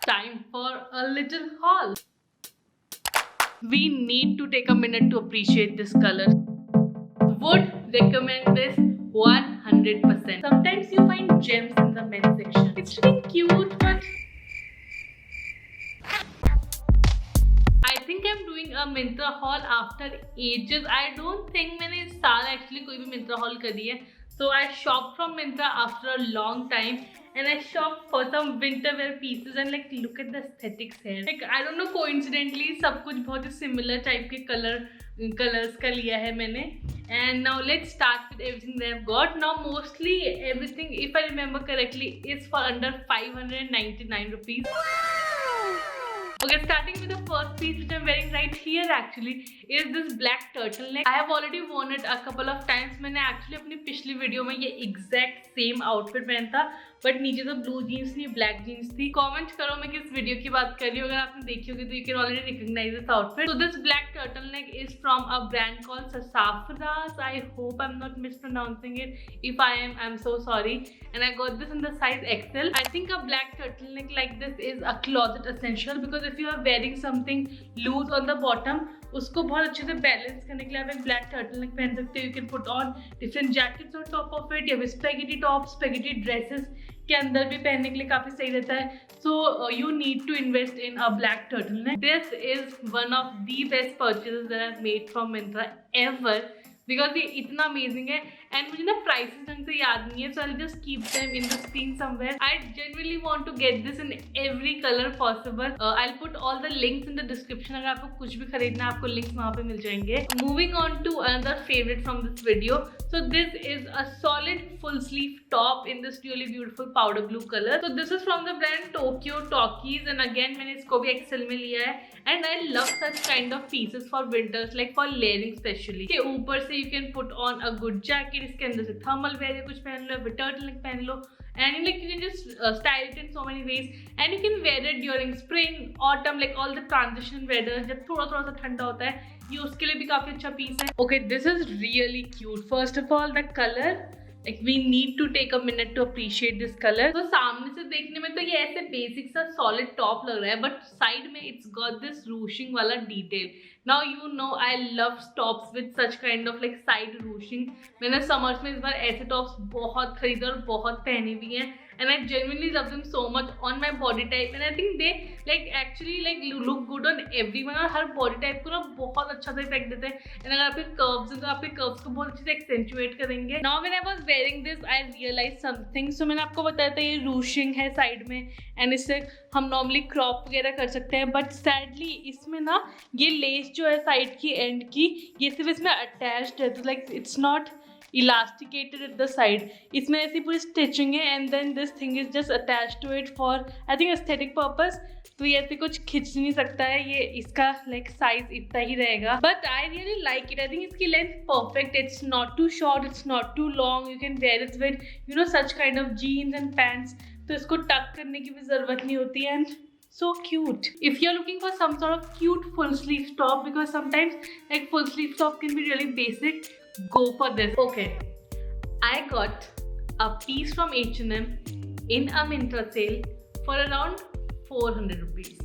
time for a little haul. We need to take a minute to appreciate this color. Would recommend this 100%. Sometimes you find gems in the men's section. It's really cute, but I think I'm doing a Myntra haul after ages. I don't think मैंने इस साल actually कोई भी Myntra haul करी है. So I shopped from Myntra after a long time. And I shopped for some winter wear pieces and like look at the aesthetics here. Like I don't know, coincidentally सब कुछ बहुत ही similar type के colors का लिया है मैंने. And now let's start with everything that I've got. Now mostly everything, if I remember correctly, is for under 599 rupees. Okay, starting with the first piece which I'm wearing right here actually is this black turtleneck. I have already worn it a couple of times. मैंने actually अपनी पिछली video में ये exact same outfit पहना था, but नीचे तो blue jeans नहीं ब्लैक जीन्स थी. कमेंट करो मैं किस वीडियो की बात कर रही हूँ. अगर आपने देखी होगी तो you can already recognize this outfit. So this black turtleneck is from a brand called Sassafras. I hope I'm not mispronouncing it. If I am, I'm so sorry. And I got this in the size XL. I think a black turtleneck like this is a closet essential because if you are wearing something loose on the bottom, उसको बहुत अच्छे से balance करने के लिए आप एक black turtleneck पहन सकते हो. You can put on different jackets on top of it, या फिर स्पेगेटी टॉप स्पेगेटी ड्रेसेस के अंदर भी पहनने के लिए काफी सही रहता है. So you need to invest in a black turtleneck. This is one of the best purchases that I have made from Myntra ever because ये इतना अमेजिंग है. एंड मुझे ना प्राइसेस ढंग से याद नहीं है, so I just keep them in the screen somewhere. I genuinely want to get this in every colour possible. I will put all the links in the description. अगर आपको कुछ भी खरीदना है आपको लिंक्स वहाँ पे मिल जाएंगे. Moving on to another favourite from this video. So this is a solid full sleeve top in this really beautiful powder blue color. So this is from the brand Tokyo Talkies and again मैंने इसको भी XL में लिया है. And I love such kind of pieces for winters, like for layering especially. के ऊपर से you can put on a good jacket. इसके अंदर से thermal wear कुछ पहन लो, turtleneck पहन लो. And like you can just style it in so many ways. And you can wear it during spring, autumn, like all the transition weather. जब थोड़ा सा ठंडा होता है ये उसके लिए भी काफी अच्छा पीस है. Okay, this is really cute. First of all, the color. Like we need to take a minute to appreciate this color. तो सामने से देखने में तो ये ऐसे बेसिक सा solid top लग रहा है, but साइड में it's got this ruching वाला detail. Now you know I love tops with such kind of like side ruching. मैंने summers में इस बार ऐसे tops बहुत खरीदे और बहुत पहने भी हैं. And I genuinely love them so much on my body type. And I think they like actually like look good on everyone. और हर body type को ना बहुत अच्छा सा इफेक्ट देते हैं. And अगर आपके curves हैं तो आपके curves को बहुत अच्छे से accentuate करेंगे. Now when I was wearing this, I realized something. So मैंने आपको बताया था ये ruching है साइड में, and इससे हम normally crop वगैरह कर सकते हैं. But sadly इसमें ना ये lace जो है साइड की एंड की ये सिर्फ इसमें attached है. तो like it's not elasticated at the side. इसमें ऐसी पूरी stitching है and then this thing is just attached to it for I think aesthetic purpose. तो ये ऐसे कुछ खिंच नहीं सकता है. ये इसका like size इतना ही रहेगा. But I really like it. I think इसकी length perfect. It's not too short. It's not too long. You can wear it with such kind of jeans and pants. तो इसको tuck करने की भी ज़रूरत नहीं होती है. And so cute. If you're looking for some sort of cute full sleeve top, because sometimes like full sleeve top can be really basic, go for this. Okay, I got a piece from H&M in a Myntra sale for around 400 rupees.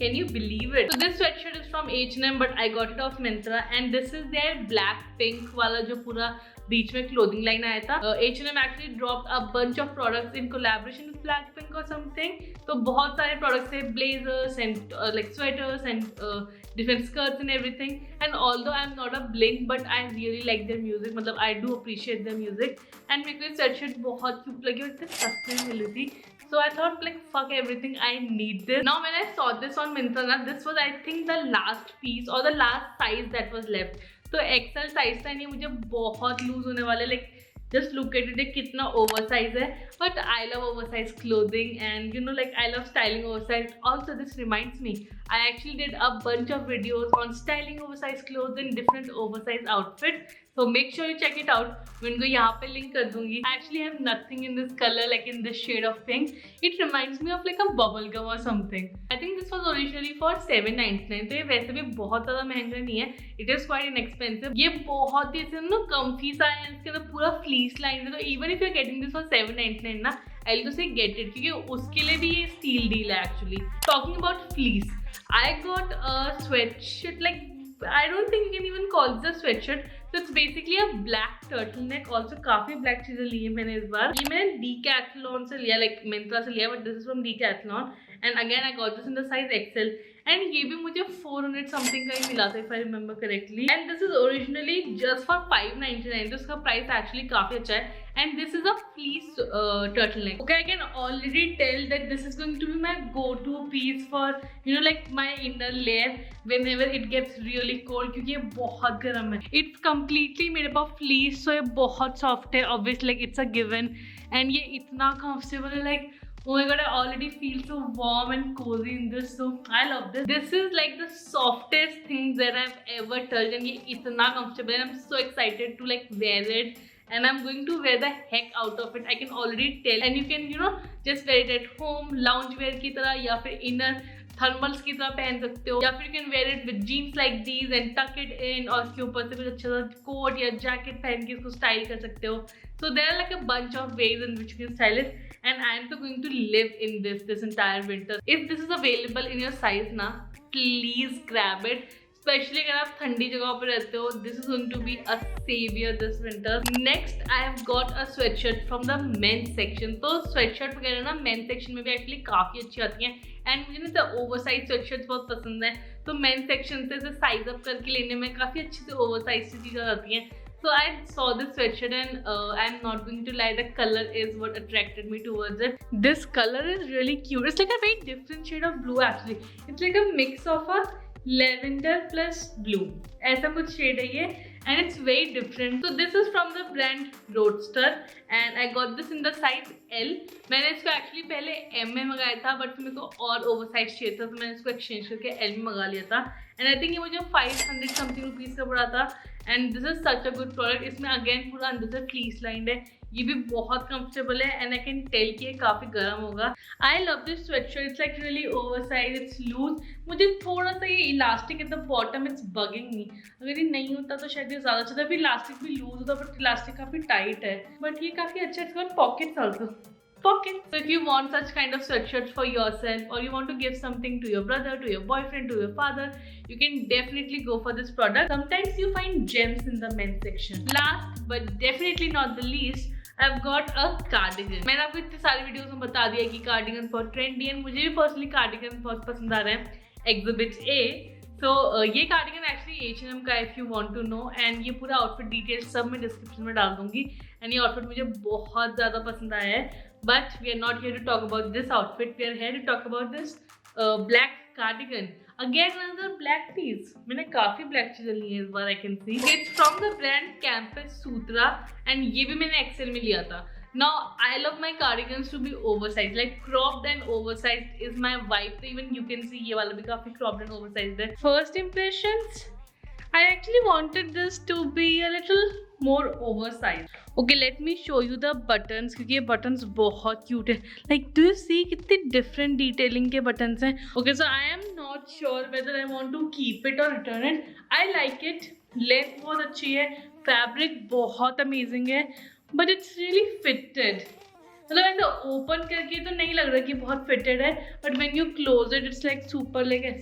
Can you believe it? So this sweatshirt is from H&M but I got it off Myntra and this is their black pink वाला जो पूरा बीच में clothing line आया था. H&M actually dropped a bunch of products in collaboration with Blackpink or something. तो बहुत सारे products थे, blazers and like sweaters and different skirts and everything. And although I'm not a bling, but I really like their music. मतलब I do appreciate their music. And मेरे को ये sweatshirt बहुत cute लगी और इतने सस्ते में मिली थी. So I thought like fuck everything, I need this. Now when I saw this on Myntra, this was I think the last piece or the last size that was left. तो XL size था नहीं, मुझे बहुत loose होने वाले. Like just look at it कितना over size है. But I love over size clothing and like I love styling over size. Also this reminds me I actually did a bunch of videos on styling over size cloth in different over size outfit. So make sure you check it out. मैं इनको यहाँ पे link कर दूंगी. I actually have nothing in this color, like in this shade of pink. It reminds me of like a bubble gum or something. I think this was originally for 799. तो ये वैसे भी बहुत ज़्यादा महंगा नहीं है. It is quite inexpensive. ये बहुत ही ऐसे ना comfy सा है. इसके अंदर पूरा fleece line है. तो even if you're getting this for 799 ना, I will say get it, क्योंकि उसके लिए भी ये स्टील डील है actually. Talking about fleece, I got a sweatshirt, like I don't think you can even call this a sweatshirt. So it's basically a black turtleneck. Also काफी black चीजें ली है मैंने इस बार. ये मैंने Decathlon से लिया, like Myntra से लिया, but this is from Decathlon. And again I got this in the size XL. And ये भी मुझे 400 something का ही मिला था, if I remember correctly. And this is originally just for 599. तो इसका price actually काफी अच्छा है. And this is a fleece turtleneck. Okay, I can already tell that this is going to be my go-to piece for, you know, like my inner layer whenever it gets really cold, क्योंकि ये बहुत गर्म है. It's completely made up of fleece, so ये बहुत soft है. Obviously, like it's a given. And ये इतना comfortable है, like oh my god, I already feel so warm and cozy in this, so I love this. This is like the softest thing that I've ever touched, and ये इतना comfortable and I'm so excited to like wear it. And I'm going to wear the heck out of it. I can already tell. And you can, you know, just wear it at home, lounge wear की तरह, या फिर inner thermals की तरह पहन सकते हो, या फिर you can wear it with jeans like these and tuck it in, और उसके ऊपर से कुछ अच्छा सा coat या jacket पहन के इसको style कर सकते हो. So there are like a bunch of ways in which you can style it, and I am so going to live in this entire winter. If this is available in your size ना, please grab it. Specially अगर आप ठंडी जगहों पर रहते हो, this is going to be a saviour this winter. Next I have got a sweatshirt from the men section. तो sweatshirt वगैरह ना मेन सेक्शन में भी एक्चुअली काफ़ी अच्छी आती हैं, एंड मुझे ना ओवरसाइज स्वेटशर्ट्स बहुत पसंद है. तो मेन सेक्शन से साइज अप करके लेने में काफ़ी अच्छी से ओवरसाइज सी चीज़ें आती हैं. So I saw this sweatshirt and I'm not going to lie, the color is what attracted me towards it. This color is really cute. It's like a very different shade of blue actually. It's like a mix of a lavender plus blue. ऐसा कुछ shade है ये, and it's very different. So this is from the brand Roadster and I got this in the size L. मैंने इसको actually पहले M में मंगाया था, but फिर मेरे को और oversize चाहिए था, तो मैंने इसको exchange करके L में मंगा लिया था. And I think ये मुझे 500 something rupees का पड़ा था. And this is such a good product. इसमें again पूरा अंदर से fleece lined है. ये भी बहुत comfortable है and I can tell कि ये काफ़ी गर्म होगा. I love this sweatshirt. It's like really oversized. It's loose. मुझे थोड़ा सा ये elastic at the bottom. It's bugging me. अगर ये नहीं होता तो शायद ये ज़्यादा अच्छा था. फिर elastic भी loose होता, but elastic काफ़ी tight है. But ये काफ़ी अच्छा है. It's got pockets also. Pockets. So if you want such kind of sweatshirts for yourself, or you want to give something to your brother, to your boyfriend, to your father, you can definitely go for this product. Sometimes you find gems in the men's section. Last but definitely not the least, I've got a cardigan. मैंने आपको इतने सारे videos में बता दिया कि cardigan बहुत trendy है. मुझे भी पर्सनली कार्डिगन बहुत पसंद आ रहा है. Exhibit A. So ये कार्डिगन एक्चुअली H&M का, if you want to know, and ये पूरा आउटफिट डिटेल्स सब मैं डिस्क्रिप्शन में डाल दूंगी. एंड ये आउटफिट मुझे बहुत ज़्यादा पसंद आया है. But we are not here to talk about this outfit. We are here to talk about this black cardigan. Again another black piece. मैंने काफ़ी black चीज़ें ली हैं इस बार. I can see. It's from the brand Campus Sutra and ये भी मैंने XL में लिया था. Now I love my cardigans to be oversized, like cropped and oversized is my vibe. So even you can see ये वाला भी काफ़ी cropped and oversized है. First impressions, I actually wanted this to be a little more oversized. Okay, let me show you the buttons, क्योंकि ये buttons बहुत cute है. Like, do you see कितनी different detailing के buttons हैं? Okay, so I am not sure whether I want to keep it or return it. I like it. Length बहुत अच्छी है. Fabric बहुत amazing है. But it's really fitted. मतलब ऐसा open करके तो नहीं लग रहा कि बहुत fitted है. But when you close it, it's like super, like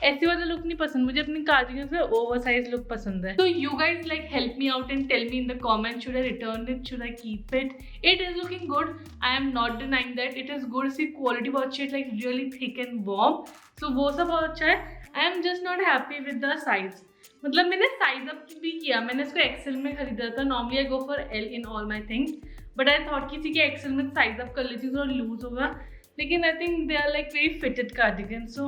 ऐसे वाला लुक नहीं पसंद मुझे. अपनी कार्डिगन में ओवरसाइज लुक पसंद है. So you guys like help me out and tell me in the comments, should I return it, should I keep it? It is looking good. I am not denying that. It is good. इसकी quality बहुत अच्छी है, like really thick and warm. So वो सब बहुत अच्छा है. I am just not happy with the size. मतलब मैंने साइज अप भी किया. मैंने इसको एक्सेल में खरीदा था. Normally I go for L in all my things, but I thought किसी के एक्सेल में साइज अप कर लेती हूँ थोड़ा लूज होगा. लेकिन I think they are like very fitted cardigans. So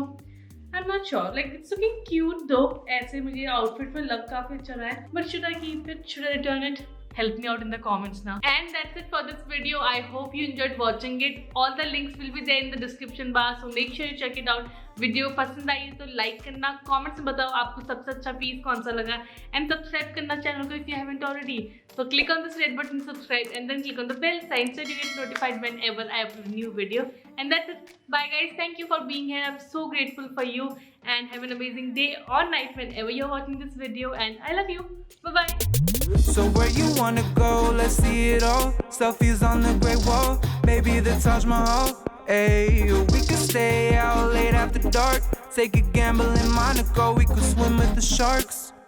I'm not sure. Like it's looking cute though. ऐसे मुझे आउटफिट में लग काफी अच्छा रहा है. But should I keep it? Should I return it? Help me out in the comments now. And that's it for this video. I hope you enjoyed watching it. All the links will be there in the description bar, so make sure you check it out. Video पसंद आई तो like करना, comments में बताओ आपको सबसे अच्छा piece कौन सा लगा, एंड सब्सक्राइब करना चैनल को if you haven't already. So click on this red button, subscribe, and then click on the bell sign so you get notified whenever I upload a new video. And that's it. Bye guys. Thank you for being here. I'm so grateful for you, and have an amazing day or night whenever you're watching this video, and I love you. Bye bye. So where you wanna go? Let's see it all. Selfies on the Great Wall. maybe the Taj Mahal. Hey, we could stay out late after dark, take a gamble in Monaco. We could swim with the sharks.